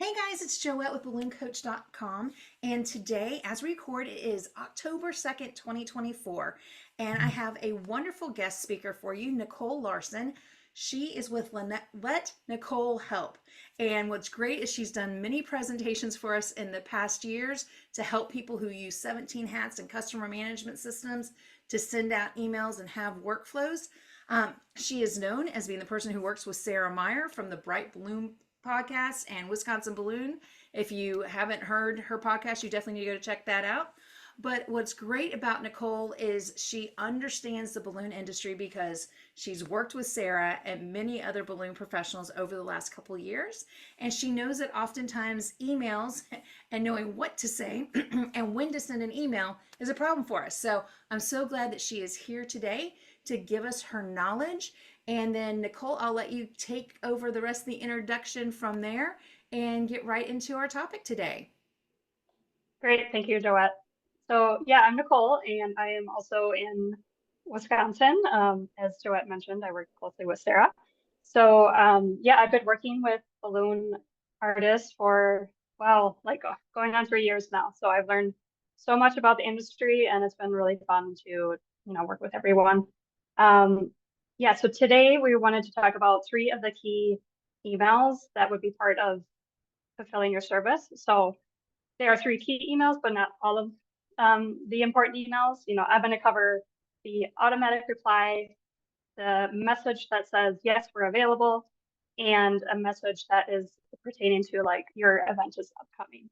Hey guys, it's Joette with BalloonCoach.com, and today, as we record, it is October 2nd, 2024, and I have a wonderful guest speaker for you, Nicole Larson. She is with Let Nicole Help, and what's great is she's done many presentations for us in the past years to help people who use 17 hats and customer management systems to send out emails and have workflows. She is known as being the person who works with Sarah Meyer from the Bright Balloon podcast and Wisconsin Balloon. If you haven't heard her podcast, you definitely need to go to check that out. But what's great about Nicole is she understands the balloon industry because she's worked with Sarah and many other balloon professionals over the last couple of years. And she knows that oftentimes emails and knowing what to say and when to send an email is a problem for us. So I'm so glad that she is here today to give us her knowledge. And then Nicole, I'll let you take over the rest of the introduction from there and get right into our topic today. Great. Thank you, Joette. So yeah, I'm Nicole, and I am also in Wisconsin. As Joette mentioned, I work closely with Sarah. So yeah, I've been working with balloon artists for, well, going on 3 years now. So I've learned so much about the industry, and it's been really fun to, work with everyone. Yeah, so today we wanted to talk about 3 of the key emails that would be part of fulfilling your service. So there are 3 key emails, but not all of the important emails. I'm going to cover the automatic reply, the message that says, yes, we're available, and a message that is pertaining to like your event is upcoming.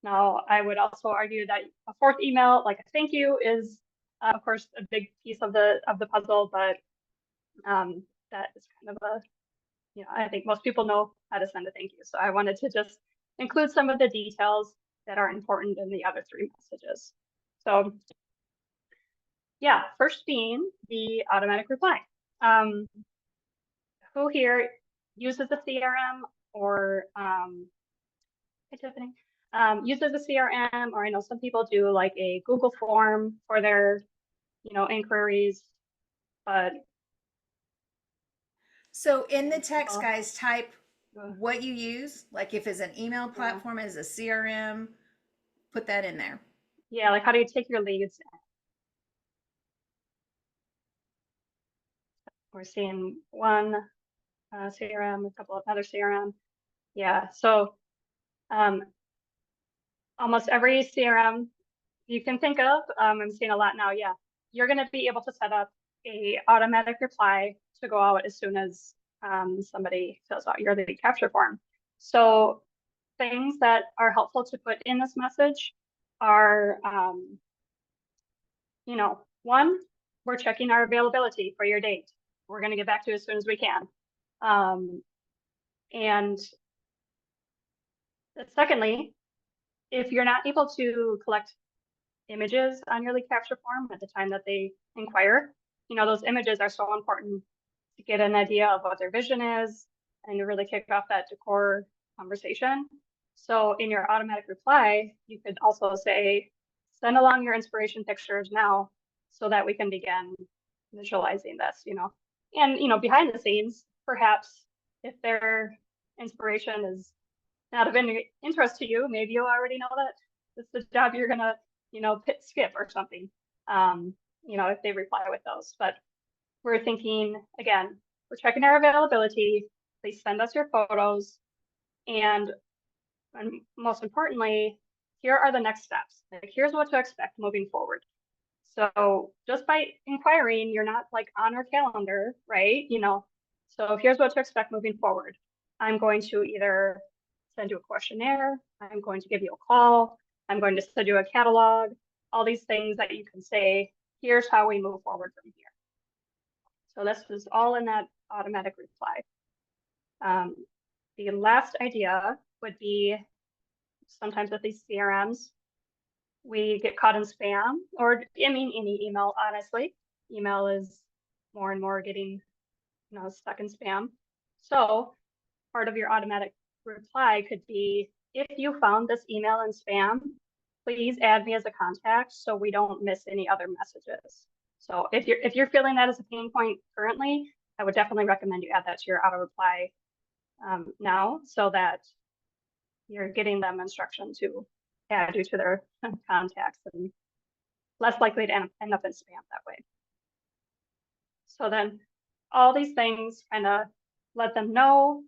Now, I would also argue that a 4th email, like a thank you, is of course a big piece of the puzzle, but that is kind of I think most people know how to send a thank you. So I wanted to just include some of the details that are important in the other 3 messages. So yeah, first being the automatic reply. Who here uses a CRM or hey, Tiffany, uses a CRM, or I know some people do like a Google form for their, inquiries, but So in the text, guys, type what you use. Like if it's an email platform, as a CRM, put that in there. Yeah, like how do you take your leads? We're seeing one CRM, a couple of other CRM. Yeah, so almost every CRM you can think of, I'm seeing a lot now. Yeah, you're going to be able to set up a automatic reply to go out as soon as somebody fills out your lead capture form. So things that are helpful to put in this message are, one, we're checking our availability for your date. We're going to get back to you as soon as we can. And secondly, if you're not able to collect images on your lead capture form at the time that they inquire, those images are so important to get an idea of what their vision is and to really kick off that decor conversation. So in your automatic reply, you could also say, send along your inspiration pictures now so that we can begin visualizing this, and, behind the scenes, perhaps if their inspiration is not of any interest to you, maybe you already know that this is the job you're going to, skip or something, if they reply with those. But we're thinking, again, we're checking our availability. Please send us your photos. And most importantly, here are the next steps. Like, here's what to expect moving forward. So just by inquiring, you're not like on our calendar, right? So here's what to expect moving forward. I'm going to either send you a questionnaire. I'm going to give you a call. I'm going to send you a catalog, all these things that you can say, here's how we move forward from here. So this is all in that automatic reply. The last idea would be sometimes with these CRMs, we get caught in spam, or any email, honestly. Email is more and more getting, stuck in spam. So part of your automatic reply could be, if you found this email in spam, please add me as a contact so we don't miss any other messages. So if you're feeling that as a pain point currently, I would definitely recommend you add that to your auto reply now, so that you're getting them instruction to add you to their contacts and less likely to end up in spam that way. So then all these things kind of let them know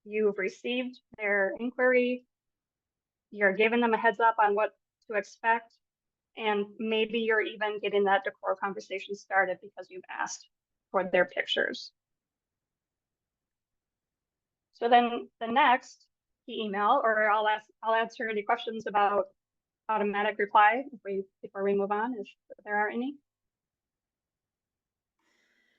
you've received their inquiry, you're giving them a heads up on what to expect, and maybe you're even getting that decor conversation started because you've asked for their pictures. So then the next email, or I'll answer any questions about automatic reply before we move on, if there are any.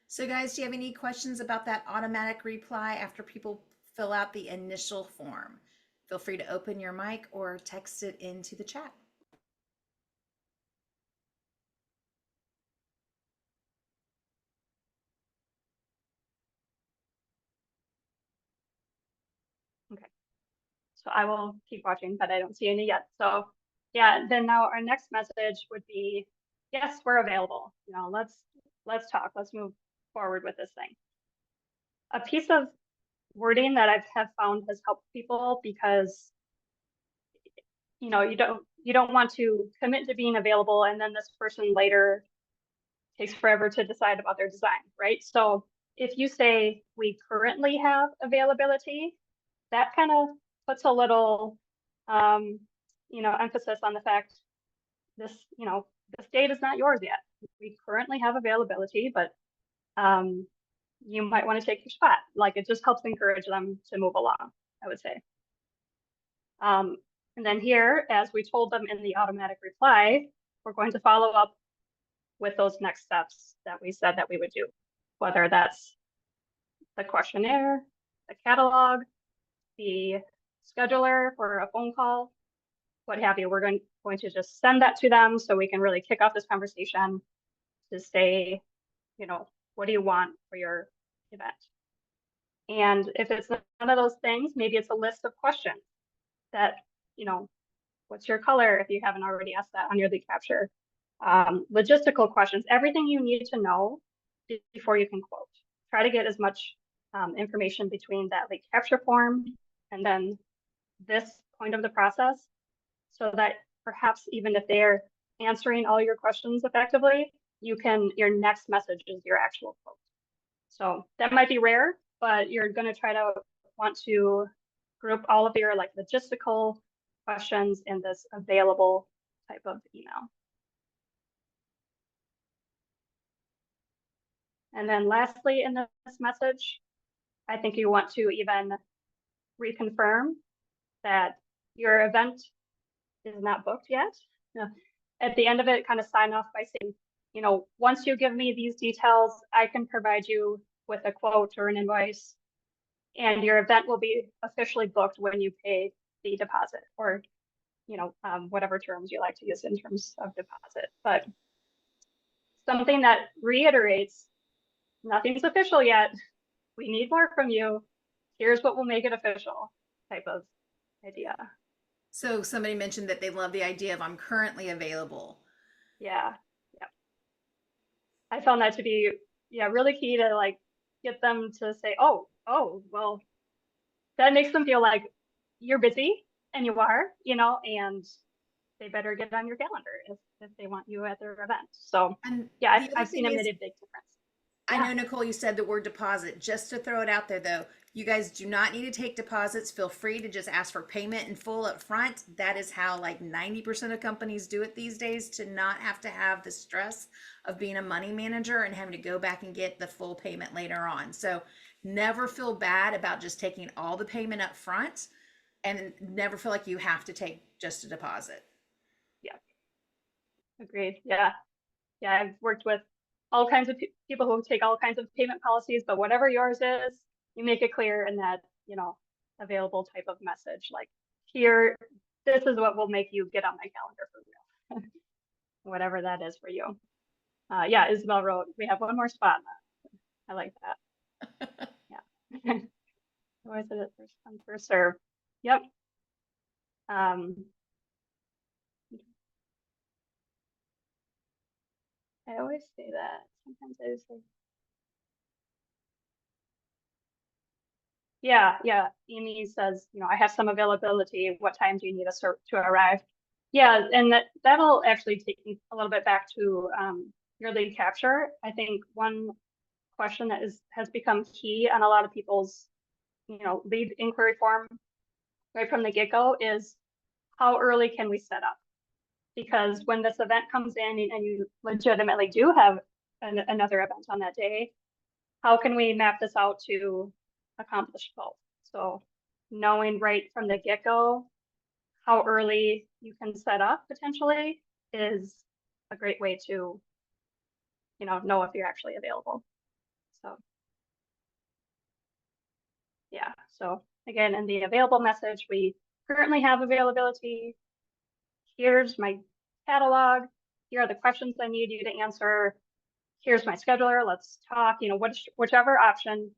So guys, do you have any questions about that automatic reply after people fill out the initial form? Feel free to open your mic or text it into the chat. Okay, so I will keep watching, but I don't see any yet. So yeah, then now our next message would be, yes, we're available. You know, let's talk, let's move forward with this thing. A piece of wording that I have found has helped people because you know you don't want to commit to being available and then this person later takes forever to decide about their design, right? So if you say we currently have availability, that kind of puts a little emphasis on the fact this this date is not yours yet. We currently have availability, but you might want to take your spot. Like it just helps encourage them to move along, I would say. And then here, as we told them in the automatic reply, we're going to follow up with those next steps that we said that we would do, whether that's the questionnaire, the catalog, the scheduler for a phone call, what have you. We're going to just send that to them so we can really kick off this conversation to say, you know, what do you want for your event? And if it's none of those things, maybe it's a list of questions that, you know, what's your color if you haven't already asked that on your lead capture? Logistical questions, everything you need to know before you can quote. Try to get as much information between that lead capture form and then this point of the process so that perhaps even if they're answering all your questions effectively, your next message is your actual quote. So that might be rare, but you're going to try to want to group all of your like logistical questions in this available type of email. And then lastly, in this message, I think you want to even reconfirm that your event is not booked yet. At the end of it, kind of sign off by saying, you know, once you give me these details, I can provide you with a quote or an invoice, and your event will be officially booked when you pay the deposit, or, you know, whatever terms you like to use in terms of deposit. But something that reiterates, nothing's official yet. We need more from you. Here's what will make it official type of idea. So somebody mentioned that they love the idea of I'm currently available. Yeah. I found that to be, really key to like get them to say, oh, well, that makes them feel like you're busy, and you are, you know, and they better get on your calendar if they want you at their event. So And yeah, the other I've seen thing it is, made a big difference. I Yeah. know, Nicole, you said the word deposit. Just to throw it out there, though, you guys do not need to take deposits. Feel free to just ask for payment in full up front. That is how like 90% of companies do it these days, to not have to have the stress of being a money manager and having to go back and get the full payment later on. So never feel bad about just taking all the payment up front, and never feel like you have to take just a deposit. Yeah. Agreed. Yeah. I've worked with all kinds of people who take all kinds of payment policies, but whatever yours is, you make it clear in that, you know, available type of message. Like, here, this is what will make you get on my calendar for real. Whatever that is for you. Yeah, Isabel wrote, we have one more spot. I like that. Yeah. Always a first come, first serve. Yep. I always say that. Sometimes I just say, Yeah, yeah. Amy says, I have some availability. What time do you need us to arrive? Yeah, and that'll actually take me a little bit back to your lead capture. I think one question that has become key on a lot of people's, lead inquiry form right from the get-go is how early can we set up? Because when this event comes in and you legitimately do have another event on that day, how can we map this out to accomplish both? So knowing right from the get-go how early you can set up potentially is a great way to, know if you're actually available. So yeah, so again, in the available message, we currently have availability. Here's my catalog. Here are the questions I need you to answer. Here's my scheduler. Let's talk, whichever option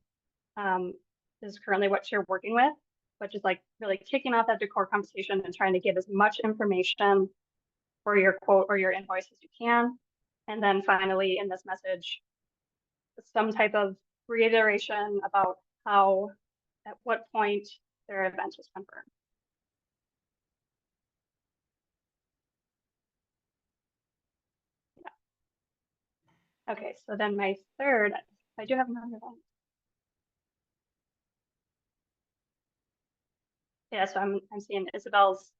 is currently what you're working with, which is like really kicking off that decor conversation and trying to get as much information for your quote or your invoice as you can. And then finally in this message, some type of reiteration about how, at what point their event was confirmed. Yeah. Okay, so then my third, I do have another one. Yeah, so I'm seeing Isabel's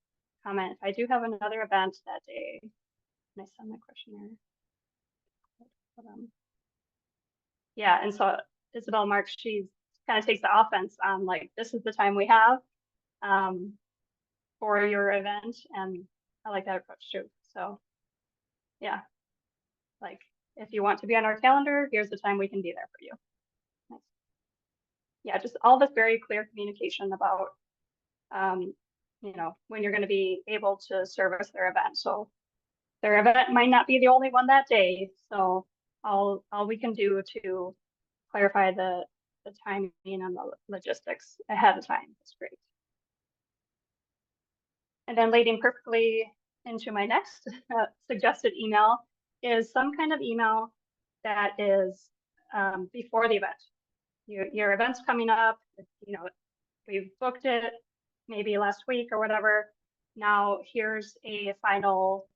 comment. I do have another event that day. Can I send my questionnaire? Yeah, and so Isabel Marks, she kind of takes the offense on like, this is the time we have for your event, and I like that approach too. So yeah, like if you want to be on our calendar, here's the time we can be there for you. Nice. Yeah, just all this very clear communication about when you're going to be able to service their event. So their event might not be the only one that day. So all we can do to clarify the timing and the logistics ahead of time is great. And then leading perfectly into my next suggested email is some kind of email that is before the event. Your event's coming up, we've booked it maybe last week or whatever. Now here's a final,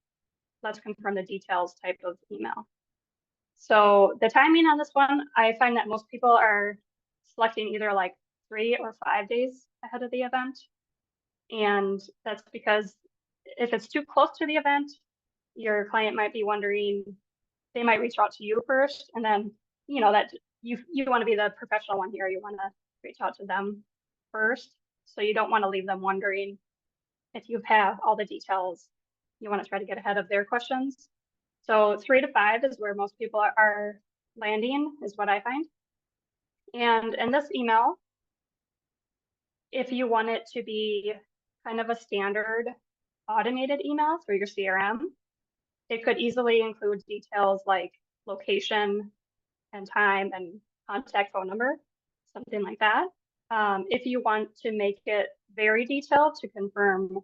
let's confirm the details type of email. So the timing on this one, I find that most people are selecting either like 3 or 5 days ahead of the event. And that's because if it's too close to the event, your client might be wondering, they might reach out to you first, and then that you want to be the professional one here. You want to reach out to them first, so you don't want to leave them wondering if you have all the details. You want to try to get ahead of their questions. So 3 to 5 is where most people are landing, is what I find. And in this email, if you want it to be kind of a standard automated email through your CRM, it could easily include details like location and time and contact phone number, something like that. If you want to make it very detailed to confirm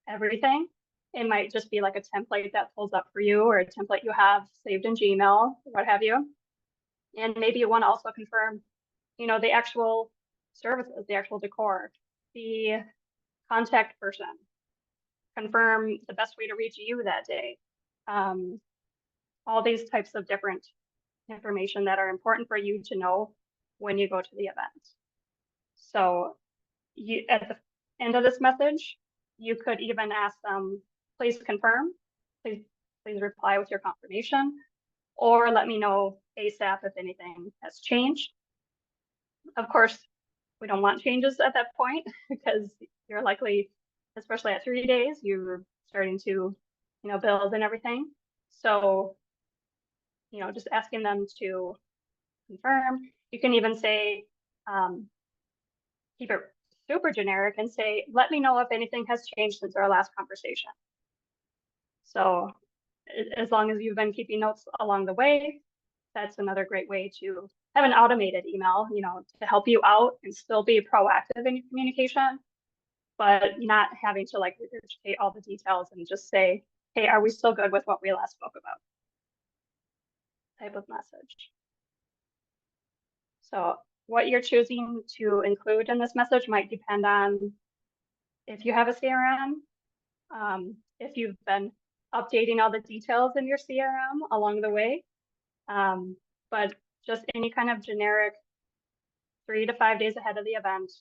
everything, it might just be like a template that pulls up for you, or a template you have saved in Gmail, what have you. And maybe you want to also confirm, the actual services, the actual decor, the contact person, confirm the best way to reach you that day. All these types of different information that are important for you to know when you go to the event. So at the end of this message, you could even ask them, please confirm, please reply with your confirmation, or let me know ASAP if anything has changed. Of course, we don't want changes at that point because you're likely, especially at 3 days, you're starting to, build and everything. So, just asking them to confirm. You can even say, keep it super generic and say, let me know if anything has changed since our last conversation. So as long as you've been keeping notes along the way, that's another great way to have an automated email, to help you out and still be proactive in your communication, but not having to like regurgitate all the details and just say, hey, are we still good with what we last spoke about? Type of message. So what you're choosing to include in this message might depend on if you have a CRM, if you've been updating all the details in your CRM along the way. But just any kind of generic 3 to 5 days ahead of the event,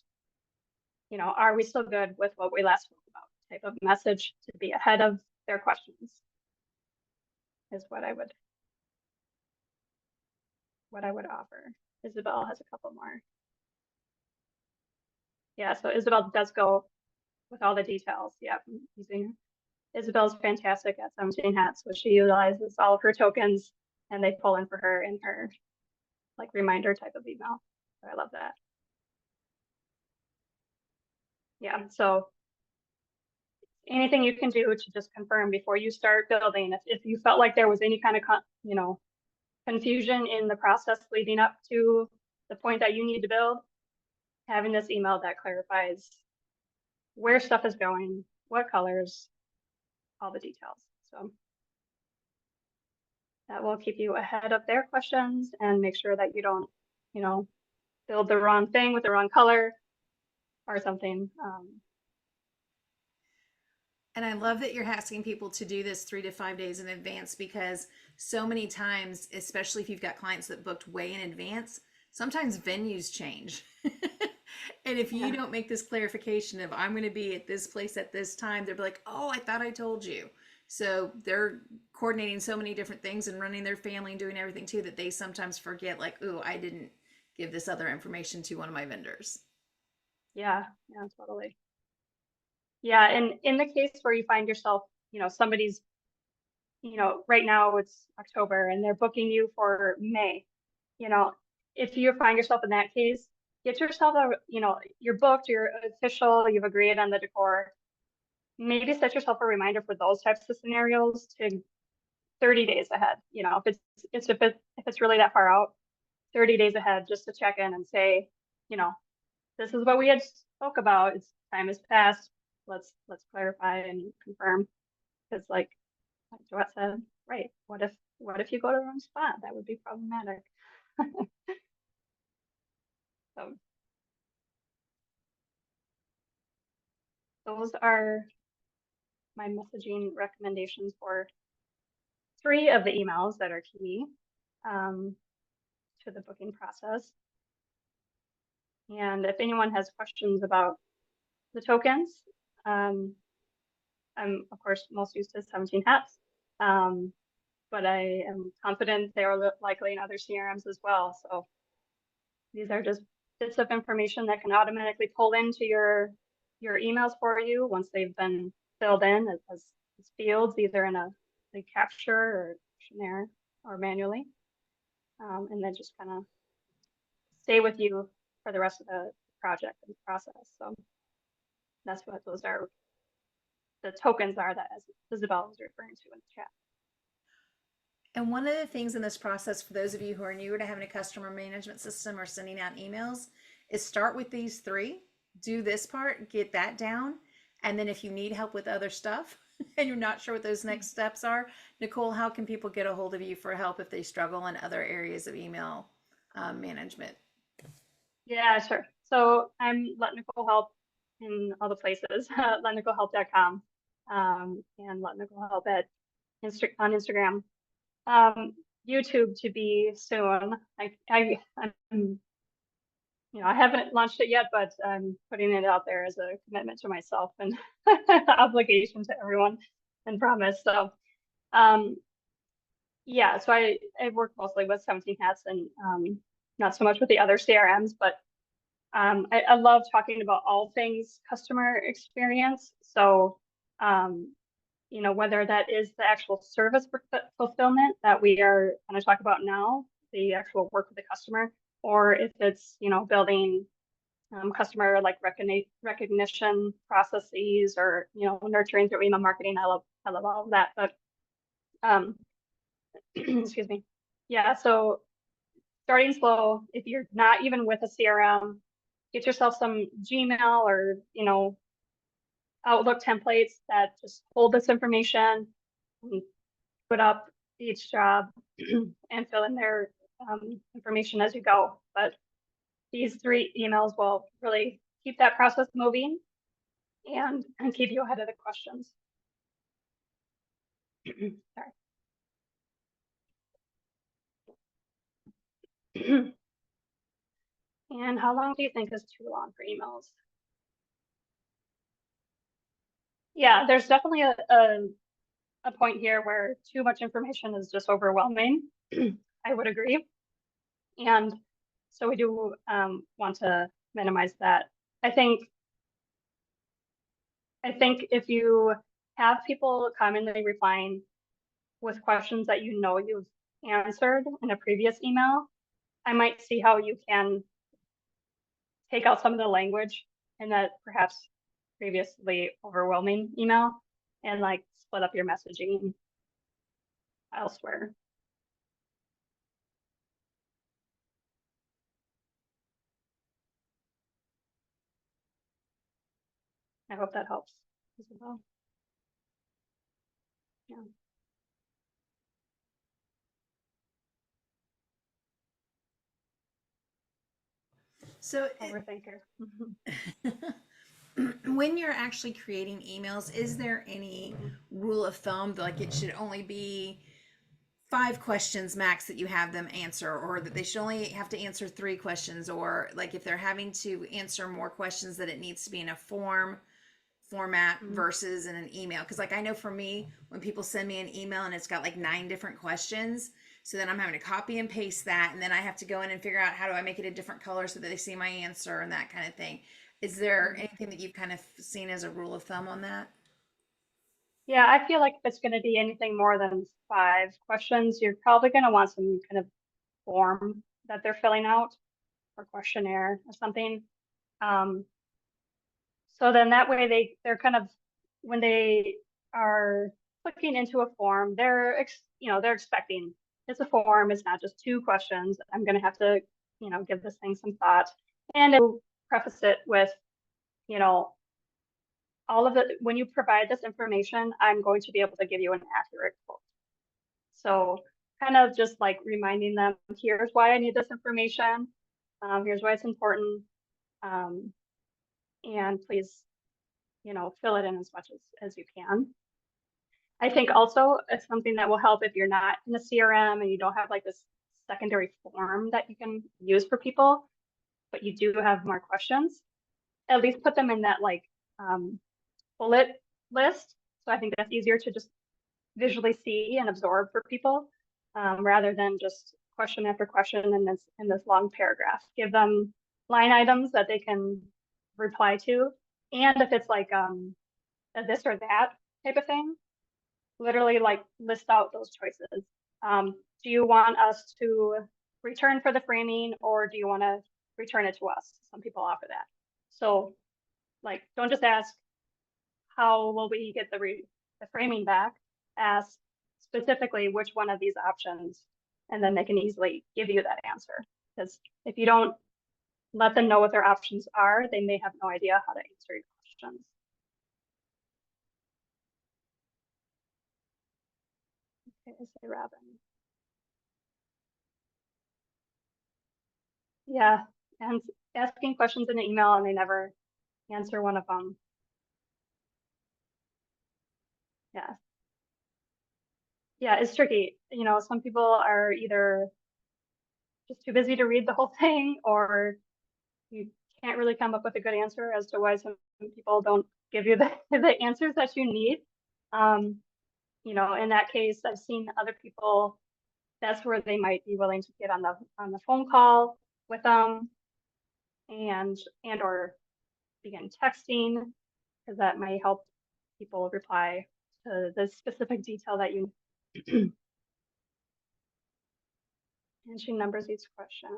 are we still good with what we last spoke about type of message to be ahead of their questions is what I would offer. Isabel has a couple more. Yeah, so Isabel does go with all the details. Yeah, Isabel's fantastic at 17 Hats, so she utilizes all of her tokens and they pull in for her in her like reminder type of email. So I love that. Yeah, so anything you can do to just confirm before you start building, if you felt like there was any kind of confusion in the process leading up to the point that you need to build, having this email that clarifies where stuff is going, what colors, all the details. So that will keep you ahead of their questions and make sure that you don't, build the wrong thing with the wrong color or something. And I love that you're asking people to do this 3 to 5 days in advance, because so many times, especially if you've got clients that booked way in advance, sometimes venues change. And if you Yeah. don't make this clarification of I'm going to be at this place at this time, they'll be like, oh, I thought I told you. So they're coordinating so many different things and running their family and doing everything too that they sometimes forget, like, oh, I didn't give this other information to one of my vendors. Yeah, totally. Yeah, and in the case where you find yourself, somebody's, right now it's October and they're booking you for May, if you find yourself in that case, get yourself you're booked, you're official, you've agreed on the decor. Maybe set yourself a reminder for those types of scenarios to 30 days ahead. If it's really that far out, 30 days ahead, just to check in and say, this is what we had spoke about. It's time has passed. Let's clarify and confirm. Because like Joette said, right? What if you go to the wrong spot? That would be problematic. So those are my messaging recommendations for 3 of the emails that are key to the booking process. And if anyone has questions about the tokens, I'm of course most used to 17 Hats, but I am confident they are likely in other CRMs as well. So these are just bits of information that can automatically pull into your emails for you once they've been filled in as fields, either in a capture or questionnaire or manually, and then just kind of stay with you for the rest of the project and process. So that's what those are. The tokens are that, as Isabel was referring to in the chat. And one of the things in this process, for those of you who are newer to having a customer management system or sending out emails, is start with these 3, do this part, get that down. And then if you need help with other stuff and you're not sure what those next steps are, Nicole, how can people get a hold of you for help if they struggle in other areas of email management? Yeah, sure. So I'm Let Nicole Help in all the places, letnicolehelp.com, and Let Nicole Help on Instagram. YouTube to be soon. I'm, I haven't launched it yet, but I'm putting it out there as a commitment to myself and obligation to everyone and promise. So, yeah, so I work mostly with 17 Hats and not so much with the other CRMs, but I love talking about all things customer experience. So, whether that is the actual service fulfillment that we are going to talk about now, the actual work with the customer, or if it's, building customer like recognition processes or, nurturing through email marketing. I love all of that. But, excuse me. Yeah. So starting slow, if you're not even with a CRM, get yourself some Gmail or, Outlook templates that just hold this information, and put up each job and fill in their information as you go. But these 3 emails will really keep that process moving and keep you ahead of the questions. Sorry. And how long do you think is too long for emails? Yeah, there's definitely a point here where too much information is just overwhelming. I would agree. And so we do want to minimize that. I think if you have people commonly replying with questions that you know you've answered in a previous email, I might see how you can take out some of the language in that perhaps previously overwhelming email and like split up your messaging elsewhere. I hope that helps as well. Yeah. So Overthinker. when you're actually creating emails, is there any rule of thumb, like it should only be 5 questions max that you have them answer, or that they should only have to answer 3 questions, or like if they're having to answer more questions, that it needs to be in a format versus in an email? Because like I know for me, when people send me an email and it's got like 9 different questions, so then I'm having to copy and paste that, and then I have to go in and figure out how do I make it a different color so that they see my answer and that kind of thing. Is there anything that you've kind of seen as a rule of thumb on that? Yeah, I feel like if it's going to be anything more than 5 questions, you're probably going to want some kind of form that they're filling out or questionnaire or something. Um, so then that way they're kind of, when they are clicking into a form, they're expecting it's a form. It's not just 2 questions. I'm going to have to, give this thing some thought, and it'll preface it with, you know, when you provide this information, I'm going to be able to give you an accurate quote. So kind of just like reminding them, here's why I need this information. Here's why it's important. Um, and please, fill it in as much as you can. I think also it's something that will help if you're not in a CRM and you don't have like this secondary form that you can use for people, but you do have more questions. At least put them in that like bullet list. So I think that's easier to just visually see and absorb for people, rather than just question after question in this long paragraph. Give them line items that they can reply to. And if it's like a this or that type of thing, literally like list out those choices. Do you want us to return for the framing, or do you want to return it to us? Some people offer that. So like, don't just ask, how will we get the framing back? Ask specifically which one of these options, and then they can easily give you that answer. Because if you don't let them know what their options are, they may have no idea how to answer your questions. Okay, say Robin. Yeah, and asking questions in an email and they never answer one of them. Yeah. Yeah, it's tricky. Some people are either just too busy to read the whole thing, or you can't really come up with a good answer as to why some people don't give you the answers that you need. In that case, I've seen other people, that's where they might be willing to get on the phone call with them or begin texting, because that may help people reply to the specific detail that you need. And she numbers each question.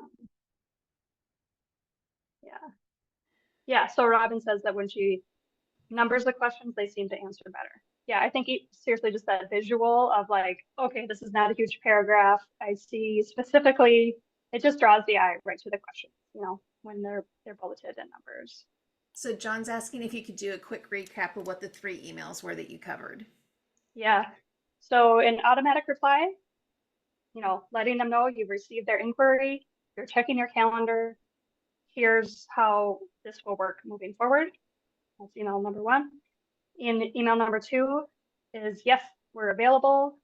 Yeah. Yeah. So Robin says that when she numbers the questions, they seem to answer better. Yeah, I think seriously just that visual of like, okay, this is not a huge paragraph. I see specifically, it just draws the eye right to the question, when they're bulleted in numbers. So John's asking if you could do a quick recap of what the 3 emails were that you covered. Yeah. So in automatic reply, letting them know you've received their inquiry, you're checking your calendar. here's how this will work moving forward. That's email number 1. In email number 2 is, yes, we're available.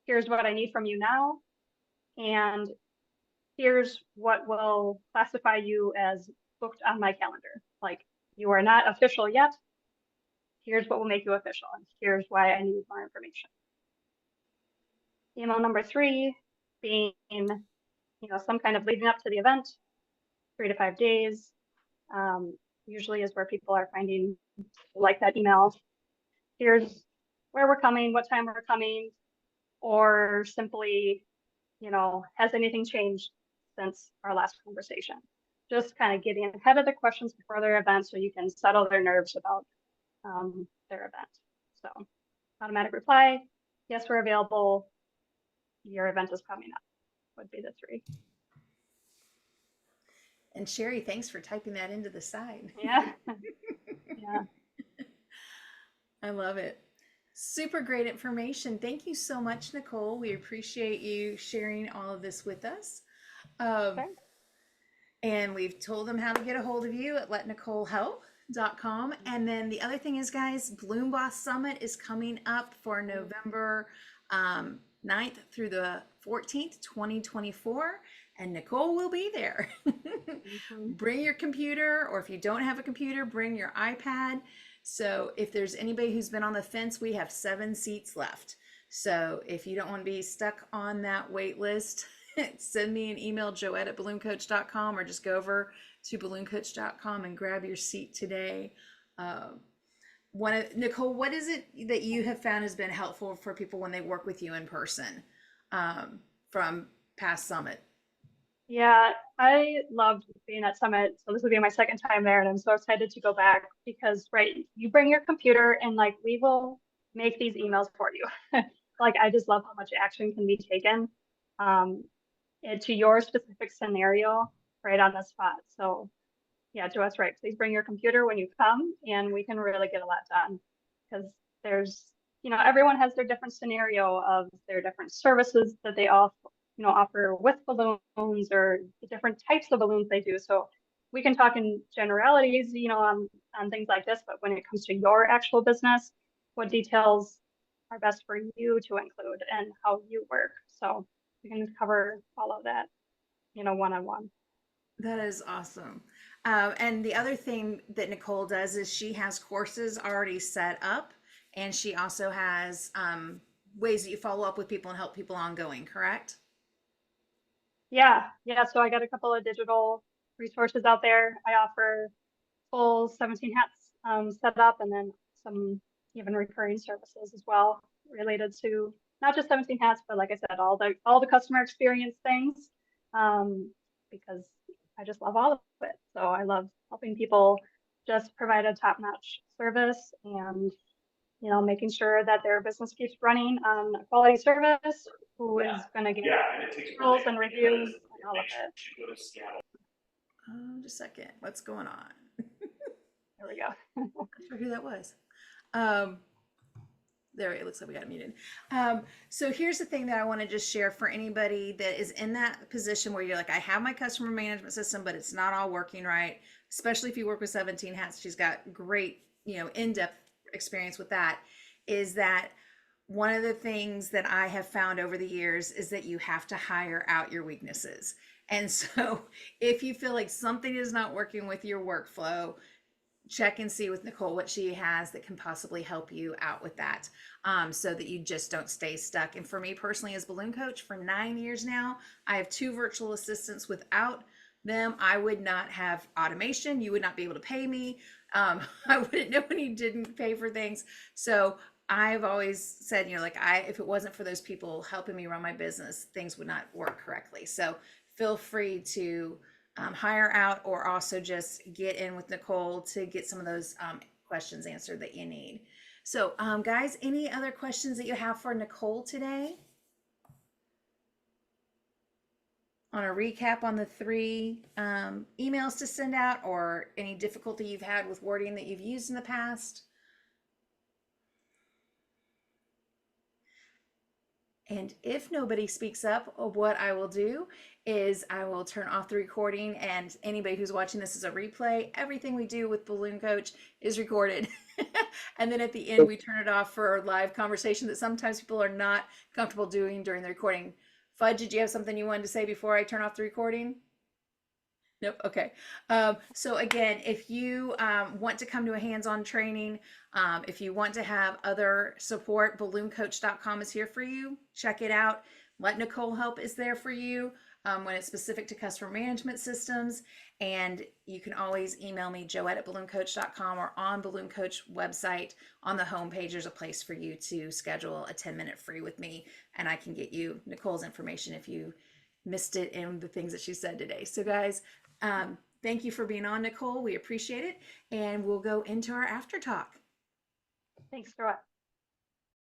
Here's what I need from you now. And here's what will classify you as booked on my calendar. Like, you are not official yet. Here's what will make you official. And here's why I need more information. Email number 3 being, some kind of leading up to the event, 3 to 5 days. Usually is where people are finding like that email. Here's where we're coming, what time we're coming, or simply, has anything changed since our last conversation? Just kind of getting ahead of the questions before their event so you can settle their nerves about their event. So automatic reply, yes, we're available. Your event is coming up would be the 3. And Sherry, thanks for typing that into the side. Yeah. Yeah. I love it. Super great information. Thank you so much, Nicole. We appreciate you sharing all of this with us. Okay. And we've told them how to get a hold of you at letnicolehelp.com. And then the other thing is, guys, Balloon Boss Summit is coming up for November 9th through the 14th, 2024. And Nicole will be there. Bring your computer, or if you don't have a computer, bring your iPad. So if there's anybody who's been on the fence, we have 7 seats left. So if you don't want to be stuck on that wait list, send me an email, joette@ballooncoach.com, or just go over to ballooncoach.com and grab your seat today. Nicole, what is it that you have found has been helpful for people when they work with you in person from past Summit? Yeah, I loved being at Summit. So this will be my 2nd time there, and I'm so excited to go back because, right, you bring your computer and like we will make these emails for you. Like, I just love how much action can be taken to your specific scenario right on the spot. So yeah, Joette's right. Please bring your computer when you come, and we can really get a lot done because there's, everyone has their different scenario of their different services that they offer with balloons, or the different types of balloons they do. So we can talk in generalities, on things like this, but when it comes to your actual business, what details are best for you to include and how you work. So we can cover all of that, one-on-one. That is awesome. And the other thing that Nicole does is she has courses already set up, and she also has ways that you follow up with people and help people ongoing, correct? Yeah. So I got a couple of digital resources out there. I offer full 17 hats set up, and then some even recurring services as well related to not just 17 hats, but like I said, all the customer experience things, because I just love all of it. So I love helping people just provide a top-notch service, and making sure that their business keeps running on a quality service, who is going to get rules and reviews and all of it. Just a second. What's going on? There we go. Not sure who that was. There, it looks like we got muted. So here's the thing that I want to just share for anybody that is in that position where you're like, I have my customer management system, but it's not all working right. Especially if you work with 17 hats, she's got great, in-depth experience with that. Is that one of the things that I have found over the years is that you have to hire out your weaknesses. And so if you feel like something is not working with your workflow, check and see with Nicole what she has that can possibly help you out with that, so that you just don't stay stuck. And for me personally, as Balloon Coach for 9 years now, I have 2 virtual assistants. Without them, I would not have automation. You would not be able to pay me. I wouldn't know when you didn't pay for things. So I've always said, if it wasn't for those people helping me run my business, things would not work correctly. So feel free to hire out, or also just get in with Nicole to get some of those questions answered that you need. So guys, any other questions that you have for Nicole today? On a recap on the 3 emails to send out, or any difficulty you've had with wording that you've used in the past? And if nobody speaks up, what I will do is I will turn off the recording, and anybody who's watching this as a replay, everything we do with Balloon Coach is recorded. And then at the end, we turn it off for live conversation that sometimes people are not comfortable doing during the recording. Fudge, did you have something you wanted to say before I turn off the recording? Nope. Okay. So again, if you want to come to a hands-on training, if you want to have other support, BalloonCoach.com is here for you. Check it out. Let Nicole help is there for you when it's specific to customer management systems. And you can always email me, joette@BalloonCoach.com, or on Balloon Coach website on the homepage. There's a place for you to schedule a 10-minute free with me, and I can get you Nicole's information if you missed it in the things that she said today. So guys, thank you for being on, Nicole. We appreciate it. And we'll go into our after talk. Thanks, Joette.